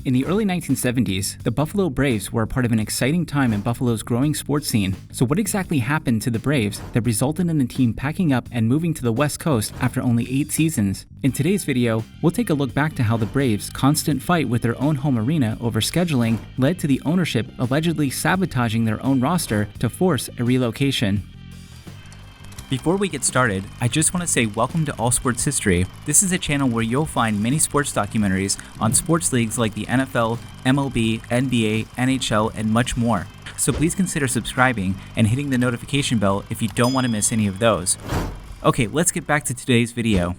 In the early 1970s, the Buffalo Braves were a part of an exciting time in Buffalo's growing sports scene. So what exactly happened to the Braves that resulted in the team packing up and moving to the West Coast after only 8 seasons? In today's video, we'll take a look back to how the Braves' constant fight with their own home arena over scheduling led to the ownership allegedly sabotaging their own roster to force a relocation. Before we get started, I just want to say welcome to All Sports History. This is a channel where you'll find many sports documentaries on sports leagues like the NFL, MLB, NBA, NHL, and much more. So please consider subscribing and hitting the notification bell if you don't want to miss any of those. Okay, let's get back to today's video.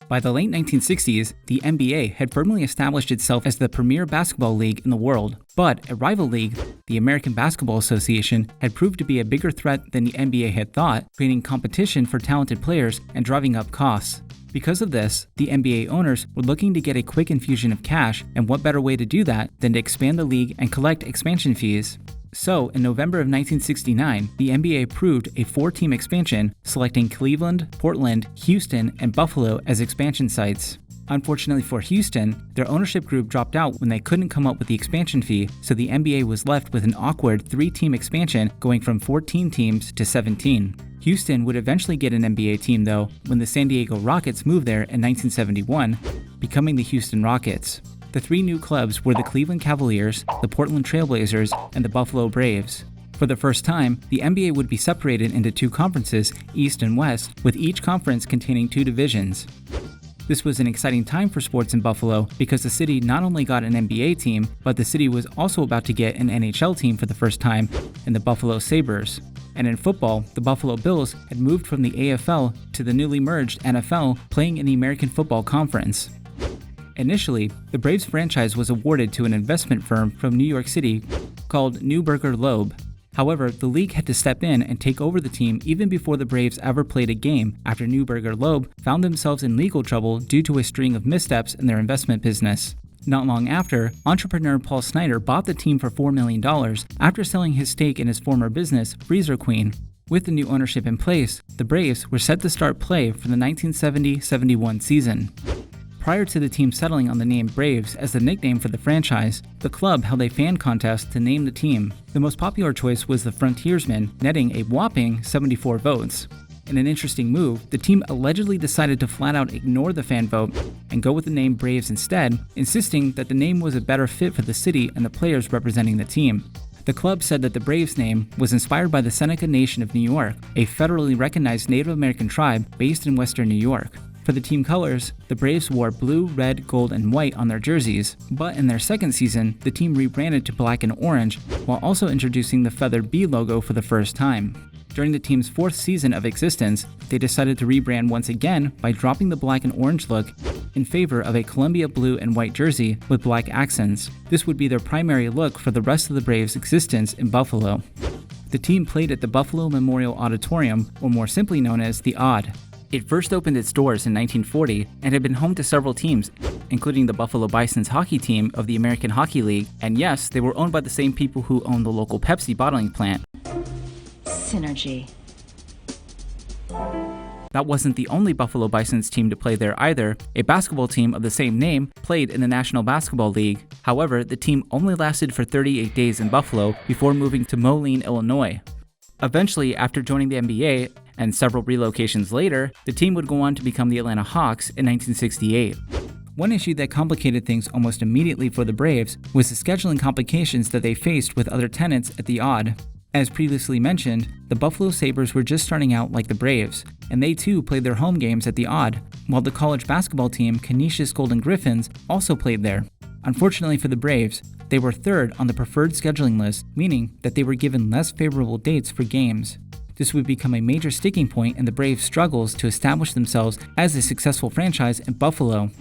By the late 1960s, the NBA had firmly established itself as the premier basketball league in the world, but a rival league, the American Basketball Association, had proved to be a bigger threat than the NBA had thought, creating competition for talented players and driving up costs. Because of this, the NBA owners were looking to get a quick infusion of cash, and what better way to do that than to expand the league and collect expansion fees? So, in November of 1969, the NBA approved a 4-team expansion, selecting Cleveland, Portland, Houston, and Buffalo as expansion sites. Unfortunately for Houston, their ownership group dropped out when they couldn't come up with the expansion fee, so the NBA was left with an awkward 3-team expansion going from 14 teams to 17. Houston would eventually get an NBA team though, when the San Diego Rockets moved there in 1971, becoming the Houston Rockets. The 3 new clubs were the Cleveland Cavaliers, the Portland Trail Blazers, and the Buffalo Braves. For the first time, the NBA would be separated into 2 conferences, East and West, with each conference containing 2 divisions. This was an exciting time for sports in Buffalo because the city not only got an NBA team, but the city was also about to get an NHL team for the first time in the Buffalo Sabres. And in football, the Buffalo Bills had moved from the AFL to the newly merged NFL, playing in the American Football Conference. Initially, the Braves franchise was awarded to an investment firm from New York City called Neuberger Loeb. However, the league had to step in and take over the team even before the Braves ever played a game after Neuberger Loeb found themselves in legal trouble due to a string of missteps in their investment business. Not long after, entrepreneur Paul Snyder bought the team for $4 million after selling his stake in his former business, Freezer Queen. With the new ownership in place, the Braves were set to start play for the 1970-71 season. Prior to the team settling on the name Braves as the nickname for the franchise, the club held a fan contest to name the team. The most popular choice was the Frontiersmen, netting a whopping 74 votes. In an interesting move, the team allegedly decided to flat out ignore the fan vote and go with the name Braves instead, insisting that the name was a better fit for the city and the players representing the team. The club said that the Braves name was inspired by the Seneca Nation of New York, a federally recognized Native American tribe based in western New York. For the team colors, the Braves wore blue, red, gold, and white on their jerseys, but in their second season, the team rebranded to black and orange, while also introducing the feathered B logo for the first time. During the team's 4th season of existence, they decided to rebrand once again by dropping the black and orange look in favor of a Columbia blue and white jersey with black accents. This would be their primary look for the rest of the Braves' existence in Buffalo. The team played at the Buffalo Memorial Auditorium, or more simply known as the Aud. It first opened its doors in 1940 and had been home to several teams, including the Buffalo Bison's hockey team of the American Hockey League, and yes, they were owned by the same people who owned the local Pepsi bottling plant. Synergy. That wasn't the only Buffalo Bison's team to play there either. A basketball team of the same name played in the National Basketball League. However, the team only lasted for 38 days in Buffalo before moving to Moline, Illinois. Eventually, after joining the NBA, and several relocations later, the team would go on to become the Atlanta Hawks in 1968. One issue that complicated things almost immediately for the Braves was the scheduling complications that they faced with other tenants at the Aud. As previously mentioned, the Buffalo Sabres were just starting out like the Braves, and they too played their home games at the Aud, while the college basketball team Canisius Golden Griffins also played there. Unfortunately for the Braves, they were 3rd on the preferred scheduling list, meaning that they were given less favorable dates for games. This would become a major sticking point in the Braves' struggles to establish themselves as a successful franchise in Buffalo.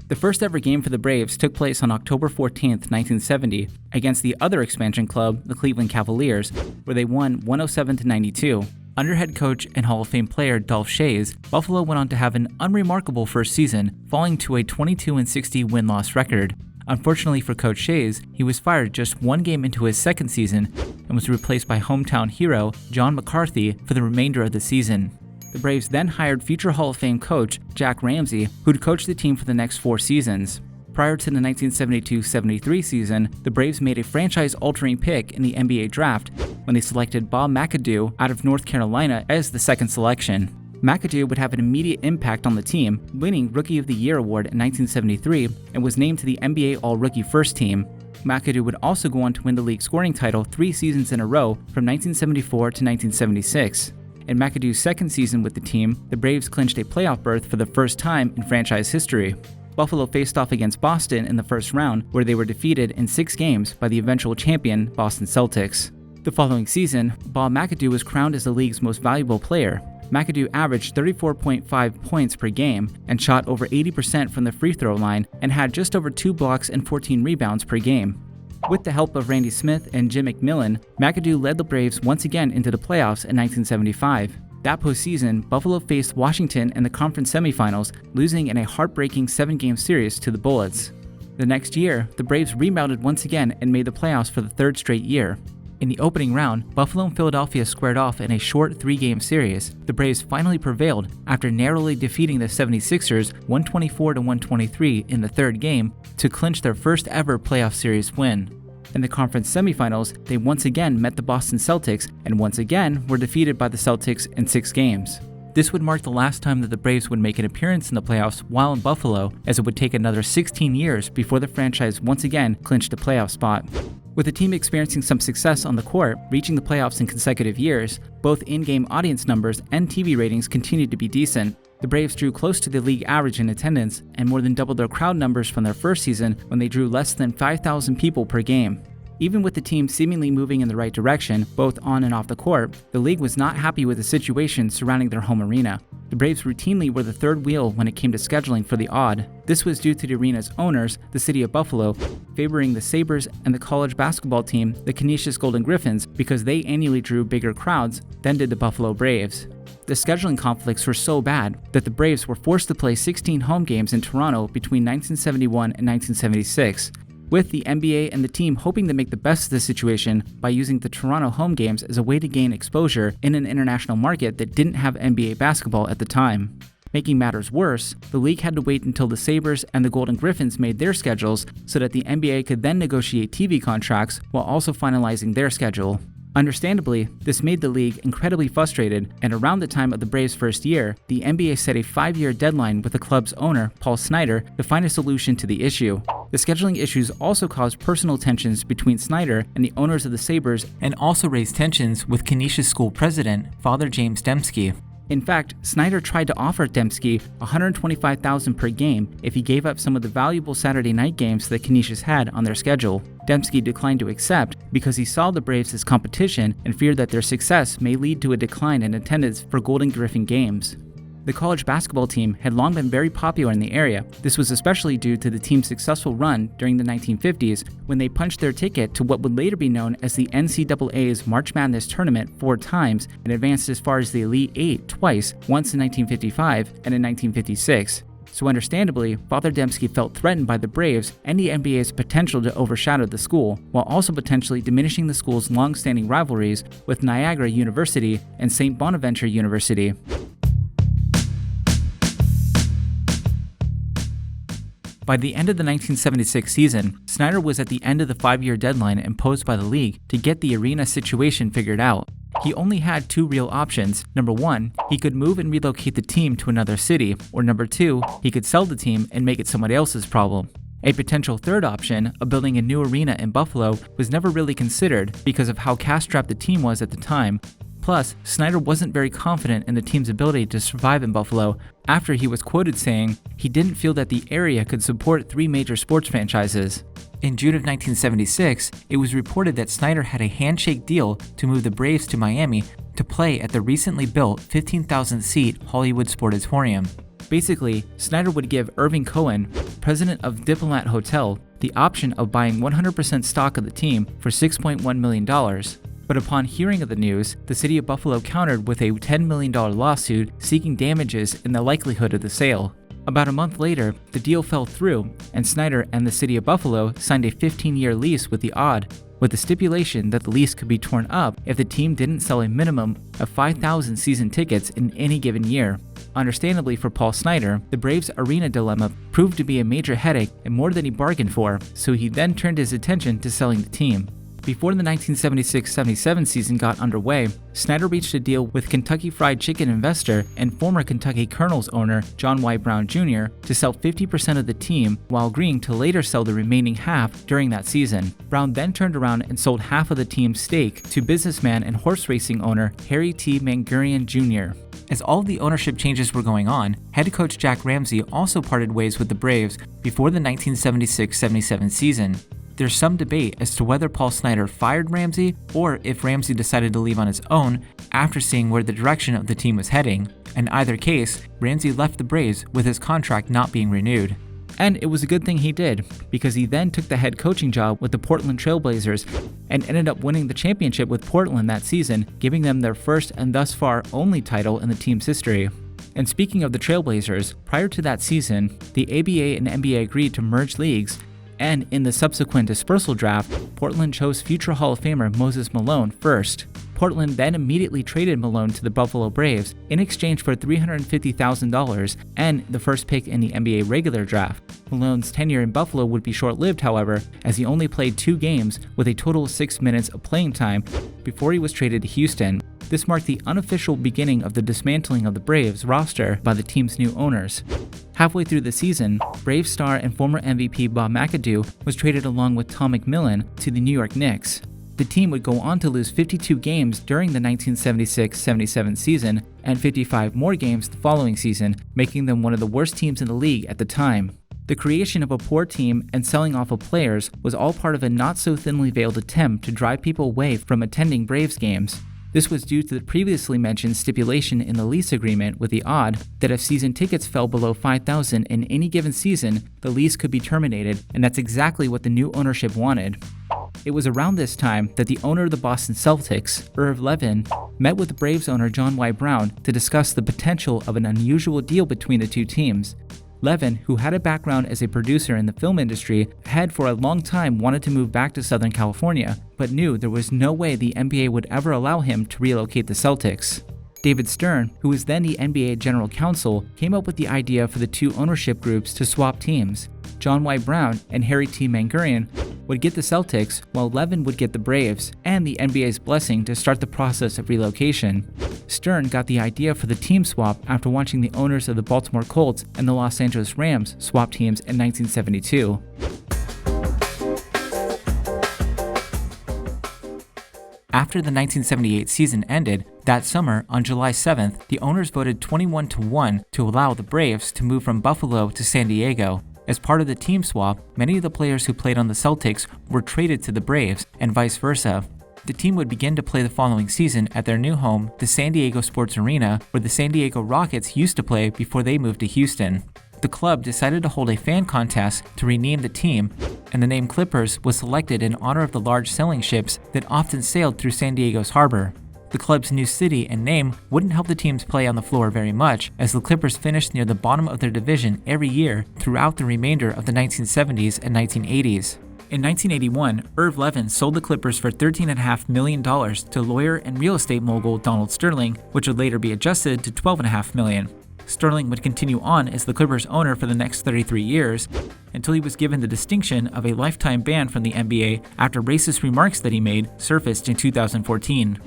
The first ever game for the Braves took place on October 14, 1970, against the other expansion club, the Cleveland Cavaliers, where they won 107-92. Under head coach and Hall of Fame player Dolph Schayes, Buffalo went on to have an unremarkable first season, falling to a 22-60 win-loss record. Unfortunately for Coach Shays, he was fired just one game into his second season and was replaced by hometown hero John McCarthy for the remainder of the season. The Braves then hired future Hall of Fame coach Jack Ramsey, who'd coach the team for the next 4 seasons. Prior to the 1972-73 season, the Braves made a franchise-altering pick in the NBA draft when they selected Bob McAdoo out of North Carolina as the second selection. McAdoo would have an immediate impact on the team, winning Rookie of the Year award in 1973 and was named to the NBA All-Rookie First Team. McAdoo would also go on to win the league scoring title 3 seasons in a row from 1974 to 1976. In McAdoo's second season with the team, the Braves clinched a playoff berth for the first time in franchise history. Buffalo faced off against Boston in the first round, where they were defeated in 6 games by the eventual champion Boston Celtics. The following season, Bob McAdoo was crowned as the league's most valuable player. McAdoo averaged 34.5 points per game and shot over 80% from the free throw line and had just over 2 blocks and 14 rebounds per game. With the help of Randy Smith and Jim McMillan, McAdoo led the Braves once again into the playoffs in 1975. That postseason, Buffalo faced Washington in the conference semifinals, losing in a heartbreaking 7-game series to the Bullets. The next year, the Braves rebounded once again and made the playoffs for the 3rd straight year. In the opening round, Buffalo and Philadelphia squared off in a short 3-game series. The Braves finally prevailed after narrowly defeating the 76ers 124-123 in the 3rd game to clinch their first ever playoff series win. In the conference semifinals, they once again met the Boston Celtics and once again were defeated by the Celtics in 6 games. This would mark the last time that the Braves would make an appearance in the playoffs while in Buffalo, as it would take another 16 years before the franchise once again clinched a playoff spot. With the team experiencing some success on the court, reaching the playoffs in consecutive years, both in-game audience numbers and TV ratings continued to be decent. The Braves drew close to the league average in attendance and more than doubled their crowd numbers from their first season when they drew less than 5,000 people per game. Even with the team seemingly moving in the right direction, both on and off the court, the league was not happy with the situation surrounding their home arena. The Braves routinely were the third wheel when it came to scheduling for the odd. This was due to the arena's owners, the city of Buffalo, favoring the Sabres and the college basketball team, the Canisius Golden Griffins, because they annually drew bigger crowds than did the Buffalo Braves. The scheduling conflicts were so bad that the Braves were forced to play 16 home games in Toronto between 1971 and 1976. With the NBA and the team hoping to make the best of the situation by using the Toronto home games as a way to gain exposure in an international market that didn't have NBA basketball at the time. Making matters worse, the league had to wait until the Sabres and the Golden Griffins made their schedules so that the NBA could then negotiate TV contracts while also finalizing their schedule. Understandably, this made the league incredibly frustrated, and around the time of the Braves' first year, the NBA set a 5-year deadline with the club's owner, Paul Snyder, to find a solution to the issue. The scheduling issues also caused personal tensions between Snyder and the owners of the Sabres, and also raised tensions with Canisius School president, Father James Dembski. In fact, Snyder tried to offer Dembski $125,000 per game if he gave up some of the valuable Saturday night games that Canisius had on their schedule. Dembski declined to accept because he saw the Braves as competition and feared that their success may lead to a decline in attendance for Golden Griffin games. The college basketball team had long been very popular in the area. This was especially due to the team's successful run during the 1950s when they punched their ticket to what would later be known as the NCAA's March Madness tournament 4 times and advanced as far as the Elite Eight twice, once in 1955 and in 1956. So understandably, Father Dembski felt threatened by the Braves and the NBA's potential to overshadow the school, while also potentially diminishing the school's long-standing rivalries with Niagara University and St. Bonaventure University. By the end of the 1976 season, Snyder was at the end of the 5-year deadline imposed by the league to get the arena situation figured out. He only had 2 real options. Number 1, he could move and relocate the team to another city, or number 2, he could sell the team and make it somebody else's problem. A potential third option of building a new arena in Buffalo was never really considered because of how cash-strapped the team was at the time. Plus, Snyder wasn't very confident in the team's ability to survive in Buffalo after he was quoted saying he didn't feel that the area could support 3 major sports franchises. In June of 1976, it was reported that Snyder had a handshake deal to move the Braves to Miami to play at the recently built 15,000-seat Hollywood Sportatorium. Basically, Snyder would give Irving Cohen, president of Diplomat Hotel, the option of buying 100% stock of the team for $6.1 million. But upon hearing of the news, the city of Buffalo countered with a $10 million lawsuit seeking damages in the likelihood of the sale. About a month later, the deal fell through, and Snyder and the city of Buffalo signed a 15-year lease with the Odd, with the stipulation that the lease could be torn up if the team didn't sell a minimum of 5,000 season tickets in any given year. Understandably for Paul Snyder, the Braves' arena dilemma proved to be a major headache and more than he bargained for, so he then turned his attention to selling the team. Before the 1976-77 season got underway, Snyder reached a deal with Kentucky Fried Chicken investor and former Kentucky Colonels owner John Y. Brown Jr. to sell 50% of the team while agreeing to later sell the remaining half during that season. Brown then turned around and sold half of the team's stake to businessman and horse racing owner Harry T. Mangurian Jr. As all of the ownership changes were going on, head coach Jack Ramsay also parted ways with the Braves before the 1976-77 season. There's some debate as to whether Paul Snyder fired Ramsay or if Ramsay decided to leave on his own after seeing where the direction of the team was heading. In either case, Ramsay left the Braves with his contract not being renewed. And it was a good thing he did, because he then took the head coaching job with the Portland Trail Blazers and ended up winning the championship with Portland that season, giving them their first and thus far only title in the team's history. And speaking of the Trailblazers, prior to that season, the ABA and NBA agreed to merge leagues, and in the subsequent dispersal draft, Portland chose future Hall of Famer Moses Malone first. Portland then immediately traded Malone to the Buffalo Braves in exchange for $350,000 and the first pick in the NBA regular draft. Malone's tenure in Buffalo would be short-lived, however, as he only played 2 games with a total of 6 minutes of playing time before he was traded to Houston. This marked the unofficial beginning of the dismantling of the Braves roster by the team's new owners. Halfway through the season, Braves star and former MVP Bob McAdoo was traded along with Tom McMillan to the New York Knicks. The team would go on to lose 52 games during the 1976-77 season and 55 more games the following season, making them one of the worst teams in the league at the time. The creation of a poor team and selling off of players was all part of a not-so-thinly veiled attempt to drive people away from attending Braves games. This was due to the previously mentioned stipulation in the lease agreement with the Odd that if season tickets fell below 5,000 in any given season, the lease could be terminated, and that's exactly what the new ownership wanted. It was around this time that the owner of the Boston Celtics, Irv Levin, met with Braves owner John Y. Brown to discuss the potential of an unusual deal between the two teams. Levin, who had a background as a producer in the film industry, had for a long time wanted to move back to Southern California, but knew there was no way the NBA would ever allow him to relocate the Celtics. David Stern, who was then the NBA general counsel, came up with the idea for the two ownership groups to swap teams. John Y. Brown and Harry T. Mangurian would get the Celtics, while Levin would get the Braves, and the NBA's blessing to start the process of relocation. Stern got the idea for the team swap after watching the owners of the Baltimore Colts and the Los Angeles Rams swap teams in 1972. After the 1978 season ended, that summer, on July 7th, the owners voted 21-1 to allow the Braves to move from Buffalo to San Diego. As part of the team swap, many of the players who played on the Celtics were traded to the Braves, and vice versa. The team would begin to play the following season at their new home, the San Diego Sports Arena, where the San Diego Rockets used to play before they moved to Houston. The club decided to hold a fan contest to rename the team, and the name Clippers was selected in honor of the large sailing ships that often sailed through San Diego's harbor. The club's new city and name wouldn't help the teams play on the floor very much, as the Clippers finished near the bottom of their division every year throughout the remainder of the 1970s and 1980s. In 1981, Irv Levin sold the Clippers for $13.5 million to lawyer and real estate mogul Donald Sterling, which would later be adjusted to $12.5 million. Sterling would continue on as the Clippers owner for the next 33 years, until he was given the distinction of a lifetime ban from the NBA after racist remarks that he made surfaced in 2014.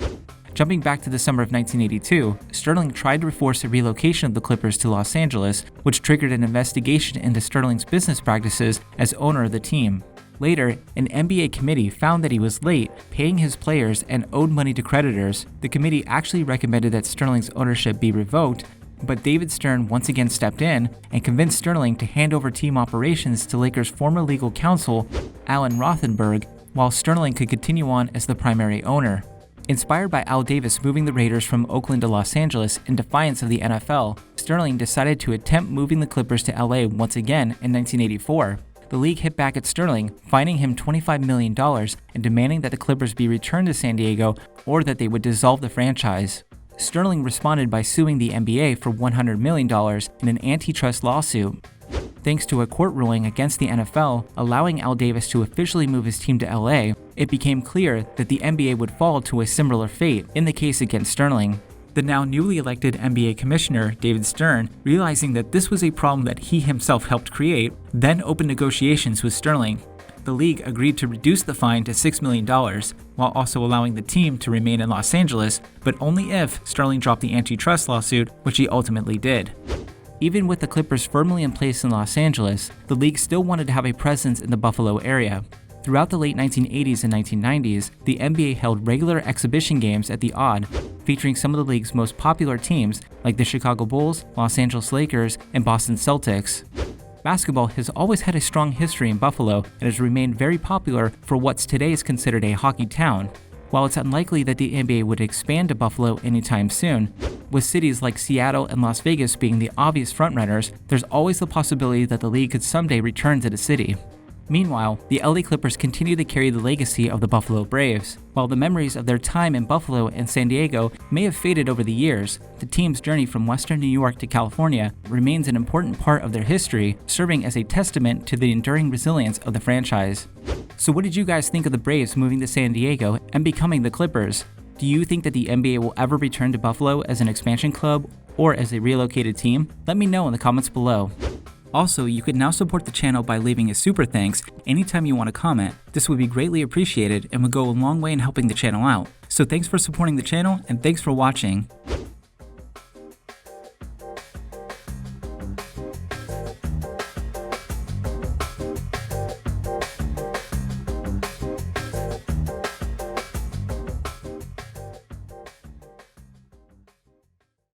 Jumping back to the summer of 1982, Sterling tried to force a relocation of the Clippers to Los Angeles, which triggered an investigation into Sterling's business practices as owner of the team. Later, an NBA committee found that he was late paying his players and owed money to creditors. The committee actually recommended that Sterling's ownership be revoked, but David Stern once again stepped in and convinced Sterling to hand over team operations to Lakers' former legal counsel, Alan Rothenberg, while Sterling could continue on as the primary owner. Inspired by Al Davis moving the Raiders from Oakland to Los Angeles in defiance of the NFL, Sterling decided to attempt moving the Clippers to LA once again in 1984. The league hit back at Sterling, fining him $25 million and demanding that the Clippers be returned to San Diego or that they would dissolve the franchise. Sterling responded by suing the NBA for $100 million in an antitrust lawsuit. Thanks to a court ruling against the NFL allowing Al Davis to officially move his team to LA, it became clear that the NBA would fall to a similar fate in the case against Sterling. The now newly elected NBA commissioner, David Stern, realizing that this was a problem that he himself helped create, then opened negotiations with Sterling. The league agreed to reduce the fine to $6 million, while also allowing the team to remain in Los Angeles, but only if Sterling dropped the antitrust lawsuit, which he ultimately did. Even with the Clippers firmly in place in Los Angeles, the league still wanted to have a presence in the Buffalo area. Throughout the late 1980s and 1990s, the NBA held regular exhibition games at the Odd, featuring some of the league's most popular teams like the Chicago Bulls, Los Angeles Lakers, and Boston Celtics. Basketball has always had a strong history in Buffalo and has remained very popular for what's today is considered a hockey town. While it's unlikely that the NBA would expand to Buffalo anytime soon, with cities like Seattle and Las Vegas being the obvious frontrunners, there's always the possibility that the league could someday return to the city. Meanwhile, the LA Clippers continue to carry the legacy of the Buffalo Braves. While the memories of their time in Buffalo and San Diego may have faded over the years, the team's journey from Western New York to California remains an important part of their history, serving as a testament to the enduring resilience of the franchise. So what did you guys think of the Braves moving to San Diego and becoming the Clippers? Do you think that the NBA will ever return to Buffalo as an expansion club or as a relocated team? Let me know in the comments below. Also, you can now support the channel by leaving a super thanks anytime you want to comment. This would be greatly appreciated and would go a long way in helping the channel out. So thanks for supporting the channel and thanks for watching.